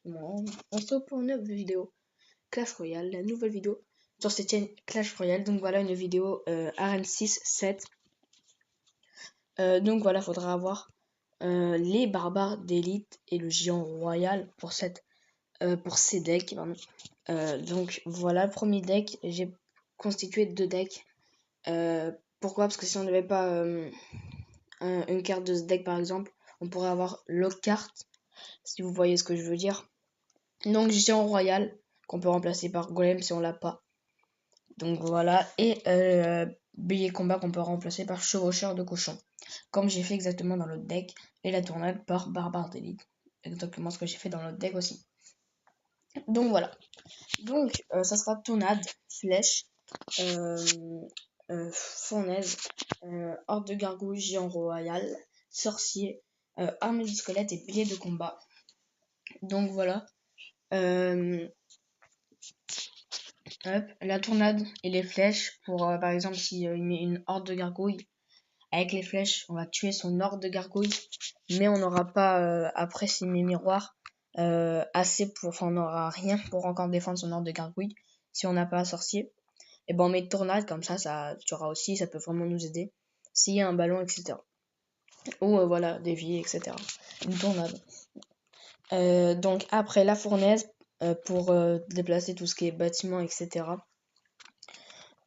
Bon, on se retrouve pour une nouvelle vidéo Clash Royale, la nouvelle vidéo sur cette chaîne Clash Royale. Donc voilà une vidéo Arène 6, 7. Donc voilà, faudra avoir les barbares d'élite et le géant royal pour ces decks. Donc voilà, le premier deck, j'ai constitué 2 decks. Pourquoi? Parce que si on n'avait pas une carte de ce deck par exemple, on pourrait avoir l'autre carte, si vous voyez ce que je veux dire. Donc géant royal qu'on peut remplacer par golem si on l'a pas. Donc voilà, et billet combat qu'on peut remplacer par chevaucheur de cochon, comme j'ai fait exactement dans l'autre deck, et la tournade par barbare d'élite, exactement ce que j'ai fait dans l'autre deck aussi. Donc voilà, donc ça sera tournade, flèche, fournaise, horde de gargouille, géant royal, sorcier, armée du squelette et billet de combat. Donc voilà. Hop, la tournade et les flèches pour par exemple si il met une horde de gargouilles avec les flèches, on va tuer son horde de gargouilles, mais on n'aura pas après s'il met miroir assez pour, enfin on n'aura rien pour encore défendre son horde de gargouilles si on n'a pas un sorcier. Et ben on met tournade comme ça tu auras aussi, ça peut vraiment nous aider s'il y a un ballon, etc. Ou voilà, dévier, etc. Une tournade. Donc après la fournaise pour déplacer tout ce qui est bâtiment, etc.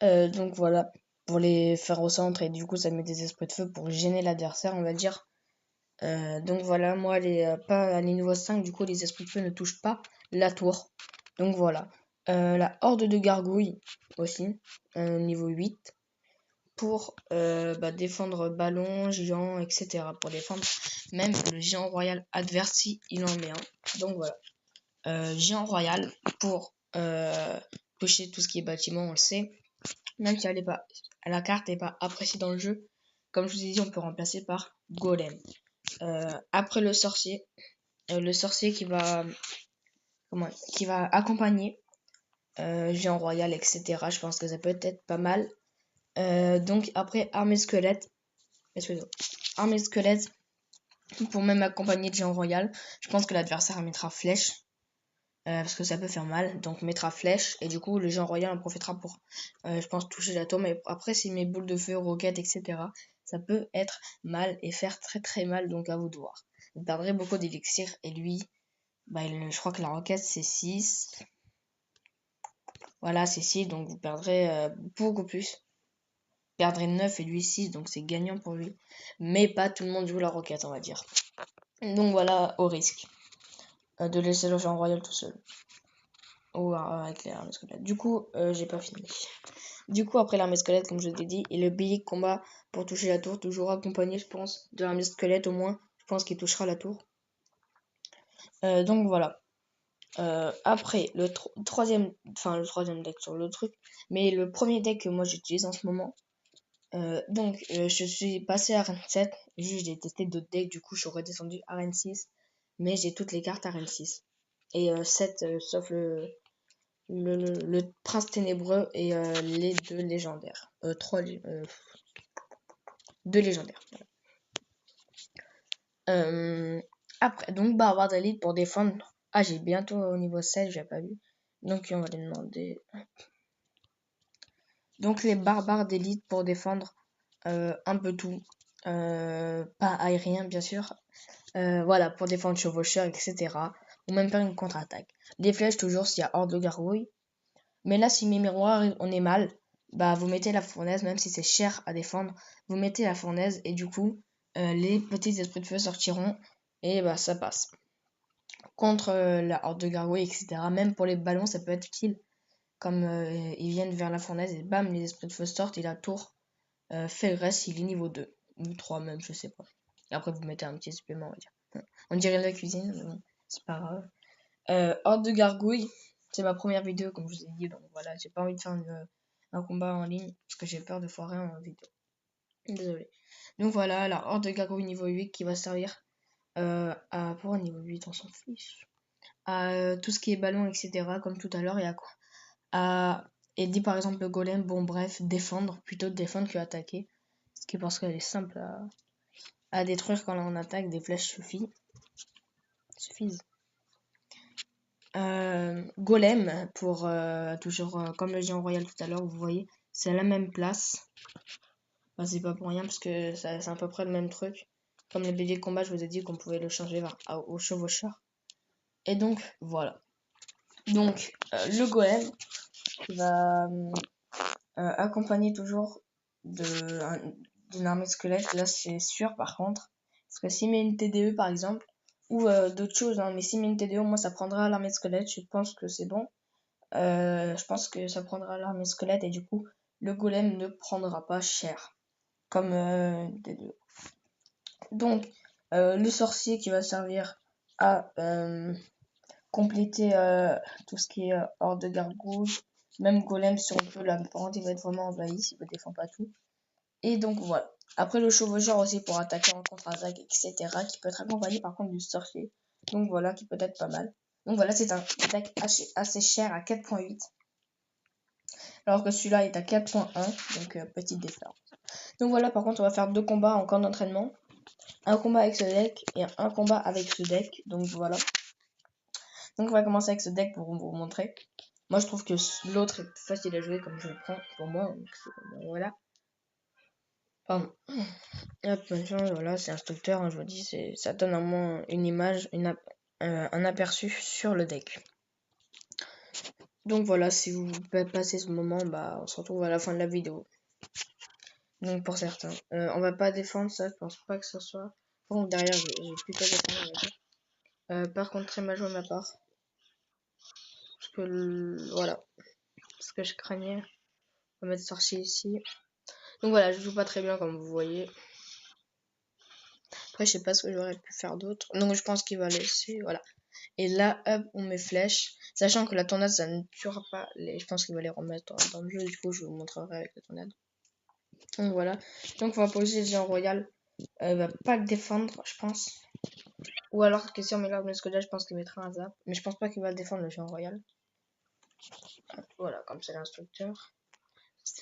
Donc voilà, pour les faire au centre, et du coup ça met des esprits de feu pour gêner l'adversaire, on va dire. Donc voilà, moi pas les niveaux 5, du coup les esprits de feu ne touchent pas la tour. Donc voilà. La horde de gargouilles aussi, niveau 8, pour défendre ballon, géant, etc. Pour défendre même le géant royal adverse si il en met un. Donc voilà. Géant royal pour toucher tout ce qui est bâtiment, on le sait. Même si la carte n'est pas appréciée dans le jeu, comme je vous ai dit, on peut remplacer par golem. Après le sorcier qui va accompagner géant royal, etc. Je pense que ça peut être pas mal. Donc après armée squelette pour même accompagner le géant royal. Je pense que l'adversaire mettra flèche. Parce que ça peut faire mal, donc mettra flèche, et du coup le géant royal en profitera pour, je pense, toucher la tour, mais après s'il met boule de feu, roquette, etc., ça peut être mal et faire très très mal, donc à vous de voir. Vous perdrez beaucoup d'élixir, et lui, je crois que la roquette c'est 6, voilà c'est 6, donc vous perdrez beaucoup plus. Vous perdrez 9 et lui 6, donc c'est gagnant pour lui, mais pas tout le monde joue la roquette, on va dire. Donc voilà, au risque de laisser le géant royal tout seul. Ou avec les armes squelettes. Du coup, j'ai pas fini. Du coup, après l'armée squelette, comme je l'ai dit, et le billet de combat pour toucher la tour, toujours accompagné, je pense, de l'armée squelette au moins. Je pense qu'il touchera la tour. Donc voilà. Après, le troisième deck sur le truc, mais le premier deck que moi j'utilise en ce moment. Je suis passé à Arène 7. Juste, j'ai testé d'autres decks, du coup, je suis redescendu à Arène 6. Mais j'ai toutes les cartes Arène 6. Et 7, sauf le prince ténébreux et les 2 légendaires. 2 légendaires. Après, donc barbare d'élite pour défendre. Ah, j'ai bientôt au niveau 16, j'ai pas vu. Donc on va les demander. Donc les barbares d'élite pour défendre un peu tout. Pas aérien bien sûr. Voilà, pour défendre chevaucheur, etc. Ou même faire une contre-attaque. Des flèches toujours s'il y a horde de gargouilles. Mais là, si mes miroirs, on est mal, vous mettez la fournaise, même si c'est cher à défendre, vous mettez la fournaise et du coup, les petits esprits de feu sortiront et ça passe. Contre la horde de gargouilles, etc. Même pour les ballons, ça peut être utile. Comme ils viennent vers la fournaise et bam, les esprits de feu sortent et la tour fait le reste, il est niveau 2. Ou 3 même, je sais pas. Et après, vous mettez un petit supplément, on va dire. On dirait la cuisine, mais bon, c'est pas grave. Horde de gargouilles, c'est ma première vidéo, comme je vous ai dit, donc voilà, j'ai pas envie de faire un combat en ligne, parce que j'ai peur de foirer en vidéo. Désolé. Donc voilà, la horde de gargouilles niveau 8 qui va servir pour un niveau 8, on s'en fiche. À tout ce qui est ballon, etc., comme tout à l'heure, et à quoi et dit par exemple le golem, bon bref, défendre, plutôt défendre que attaquer. Ce qui est parce qu'elle est simple à détruire quand on attaque, des flèches suffisent. Golem pour toujours comme le géant royal tout à l'heure, vous voyez, c'est à la même place. Enfin, c'est pas pour rien parce que c'est à peu près le même truc. Comme les béliers de combat, je vous ai dit qu'on pouvait le changer au chevaucheur. Et donc voilà. Donc le golem va accompagner toujours d'une armée de squelettes. Là c'est sûr par contre. Parce que s'il met une TDE par exemple, ou d'autres choses, hein, mais s'il met une TDE, moi ça prendra l'armée de squelettes, je pense que c'est bon. Je pense que ça prendra l'armée squelette et du coup le golem ne prendra pas cher comme TDE. Donc le sorcier qui va servir à compléter tout ce qui est horde de gargouilles, même golem si on peut, là par contre il va être vraiment envahi s'il ne défend pas tout. Et donc voilà. Après le chevaucheur aussi pour attaquer en contre-attaque, etc. qui peut être accompagné par contre du sorcier. Donc voilà, qui peut être pas mal. Donc voilà, c'est un deck assez cher à 4.8. Alors que celui-là est à 4.1. Donc petite différence. Donc voilà, par contre on va faire 2 combats en camp d'entraînement. Un combat avec ce deck et un combat avec ce deck. Donc voilà. Donc on va commencer avec ce deck pour vous montrer. Moi je trouve que l'autre est plus facile à jouer comme je le prends pour moi. Donc voilà. Pardon. Hop, voilà, c'est instructeur, hein, je vous dis, ça donne au moins une image, un aperçu sur le deck. Donc voilà, si vous passez ce moment, bah on se retrouve à la fin de la vidéo. Donc pour certains. On va pas défendre ça, je pense pas que ce soit. Bon, derrière, j'ai plutôt défendre. Par contre, très mal joué de ma part. Parce que voilà. Ce que je craignais. On va mettre sorcier ici. Donc voilà, je joue pas très bien comme vous voyez. Après, je sais pas ce que j'aurais pu faire d'autre. Donc je pense qu'il va laisser. Voilà. Et là, hop, on met flèche. Sachant que la tornade, ça ne tuera pas. Je pense qu'il va les remettre dans le jeu. Du coup, je vous montrerai avec la tornade. Donc voilà. Donc on va poser le géant royal. Il va pas le défendre, je pense. Ou alors que si on met l'arme de là, je pense qu'il mettra un zap. Mais je pense pas qu'il va le défendre, le géant royal. Voilà, comme c'est l'instructeur.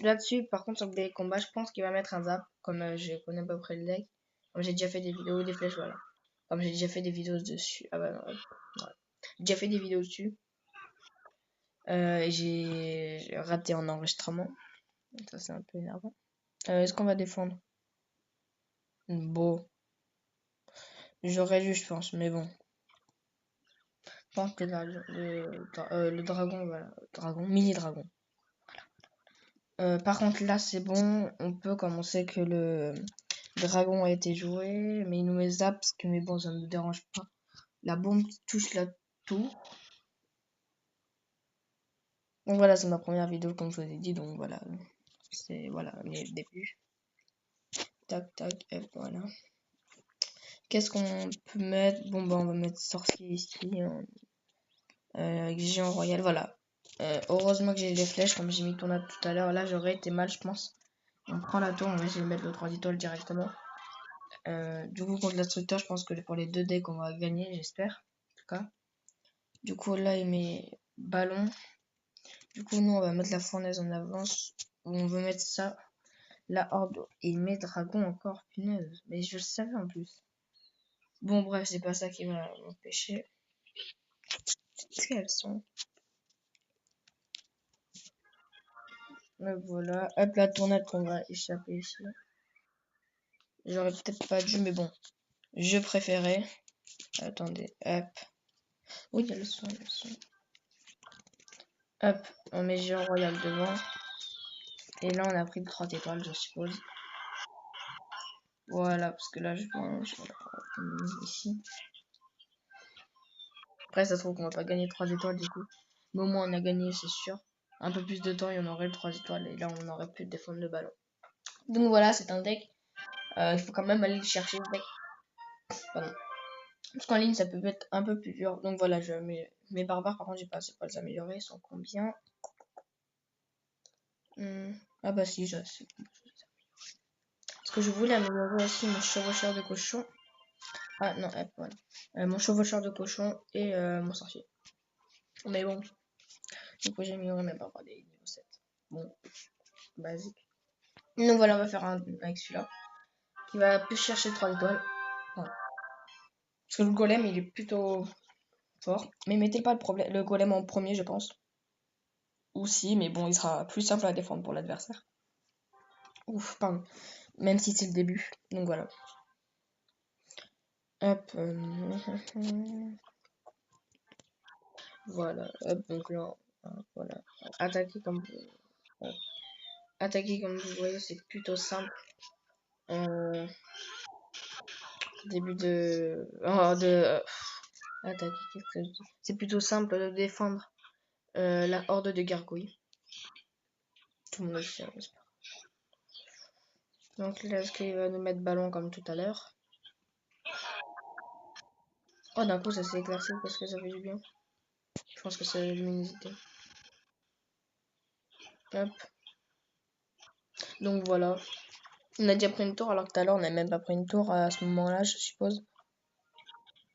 Là-dessus, par contre, sur des combats, je pense qu'il va mettre un zap. Comme je connais à peu près le deck. Comme j'ai déjà fait des vidéos, des flèches, voilà. Comme j'ai déjà fait des vidéos dessus. Ah bah non, ouais. J'ai déjà fait des vidéos dessus. J'ai raté en enregistrement. Ça, c'est un peu énervant. Est-ce qu'on va défendre? Bon. J'aurais dû, je pense, mais bon. Je pense que le dragon, voilà. Dragon, mini-dragon. Par contre, là, c'est bon. On peut commencer que le dragon a été joué. Mais il nous met zap, parce que, mais bon, ça ne me dérange pas. La bombe qui touche la tour. Donc voilà, c'est ma première vidéo, comme je vous ai dit. Donc voilà. C'est, voilà, les débuts. Tac, tac, et voilà. Qu'est-ce qu'on peut mettre? Bon, bah, on va mettre sorcier ici. Avec géant royal, voilà. Heureusement que j'ai les flèches, comme j'ai mis tornade tout à l'heure. Là, j'aurais été mal, je pense. On prend la tour, on va essayer de mettre le 3 étoiles directement. Du coup, contre l'instructeur, je pense que pour les 2 decks, on va gagner, j'espère. En tout cas. Du coup, là, il met ballon. Du coup, nous, on va mettre la fournaise en avance. On veut mettre ça. La horde. Et il met dragon encore, punaise. Mais je le savais en plus. Bon, bref, c'est pas ça qui va m'empêcher. Qu'est-ce qu'elles sont? Voilà. Hop, la tornade qu'on va échapper ici. J'aurais peut-être pas dû, mais bon. Je préférais. Attendez, hop. Oui, il y a le son, il y a le son. Hop, on met géant royal devant. Et là, on a pris le 3 étoiles, je suppose. Voilà, parce que là, je vais ici. Après, ça se trouve qu'on va pas gagner 3 étoiles du coup. Mais au moins, on a gagné, c'est sûr. Un peu plus de temps et on aurait le 3 étoiles. Et là, on aurait pu défendre le ballon. Donc voilà, c'est un deck. Il faut quand même aller le chercher, le deck. Pardon. Parce qu'en ligne, ça peut être un peu plus dur. Donc voilà, je mets mes barbares. Par contre, j'ai pas assez pour les améliorer. Ils sont combien? Ah bah si, je sais. Parce que je voulais améliorer aussi mon chevaucheur de cochon. Ah non, voilà. Mon chevaucheur de cochon et mon sorcier. Mais bon, du coup j'ai amélioré mes barbares des niveau 7. Bon, basique. Donc voilà, on va faire un avec celui-là. Qui va plus chercher 3 étoiles. Voilà. Parce que le golem, il est plutôt fort. Mais mettez pas le golem en premier, je pense. Ou si, mais bon, il sera plus simple à défendre pour l'adversaire. Ouf, pardon. Même si c'est le début. Donc voilà. Hop. Voilà. Hop, donc là, voilà. Attaquer comme vous, attaquer comme vous voyez, c'est plutôt simple. Début de... attaquer, qu'est-ce que je dis? C'est plutôt simple de défendre la horde de gargouilles. Tout le monde le sait, j'espère. Donc là, est-ce qu'il va nous mettre ballon comme tout à l'heure? Oh, d'un coup, ça s'est éclairci parce que ça fait du bien. Je pense que c'est la luminosité. Hop. Donc voilà. On a déjà pris une tour alors que tout à l'heure, on n'a même pas pris une tour à ce moment-là, je suppose.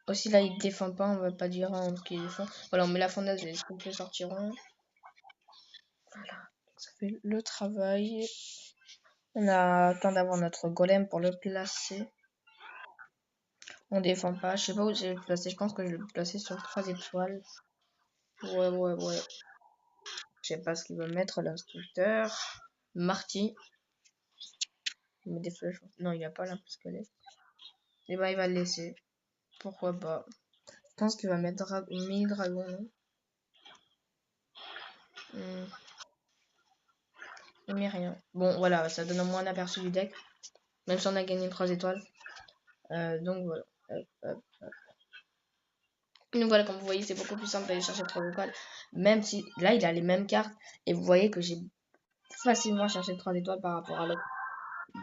Aussi, là, il défend pas, on va pas dire qu'il défend. Voilà, on met la fondaise et les sprinkles sortiront. Voilà. Ça fait le travail. On a le temps d'avoir notre golem pour le placer. On défend pas. Je sais pas où je vais le placer. Je pense que je vais le placer sur 3 étoiles. Ouais. Je sais pas ce qu'il va mettre, l'instructeur. Marty. Il met des flèches. Non, il a pas là parce que et bah, il va le laisser. Pourquoi pas. Je pense qu'il va mettre mini dragon, non? Il met rien. Bon, voilà, ça donne au moins un aperçu du deck. Même si on a gagné 3 étoiles. Donc voilà. Donc voilà, comme vous voyez, c'est beaucoup plus simple d'aller chercher 3 étoiles. Même si là, il a les mêmes cartes. Et vous voyez que j'ai facilement cherché 3 étoiles par rapport à l'autre.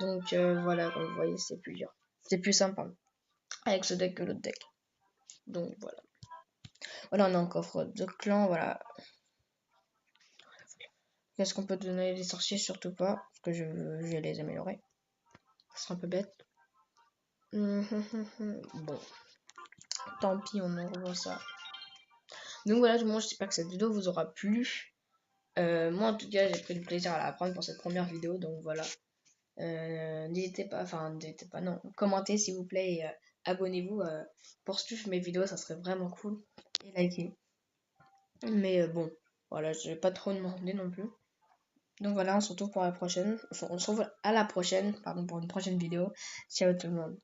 Donc voilà, comme vous voyez, c'est plus dur. C'est plus simple avec ce deck que l'autre deck. Donc voilà. Voilà, on a un coffre de clan, voilà. Qu'est-ce qu'on peut donner les sorciers? Surtout pas, parce que je vais les améliorer. Ce sera un peu bête. Bon, tant pis, on en revoit ça. Donc voilà, tout le monde, j'espère que cette vidéo vous aura plu. Moi, en tout cas, j'ai pris du plaisir à la prendre pour cette première vidéo, donc voilà. N'hésitez pas, non. Commentez s'il vous plaît et abonnez-vous pour suivre mes vidéos, ça serait vraiment cool. Et likez. Mais bon, voilà, je vais pas trop demander non plus. Donc voilà, on se retrouve pour la prochaine. On se retrouve à la prochaine, pardon, pour une prochaine vidéo. Ciao tout le monde.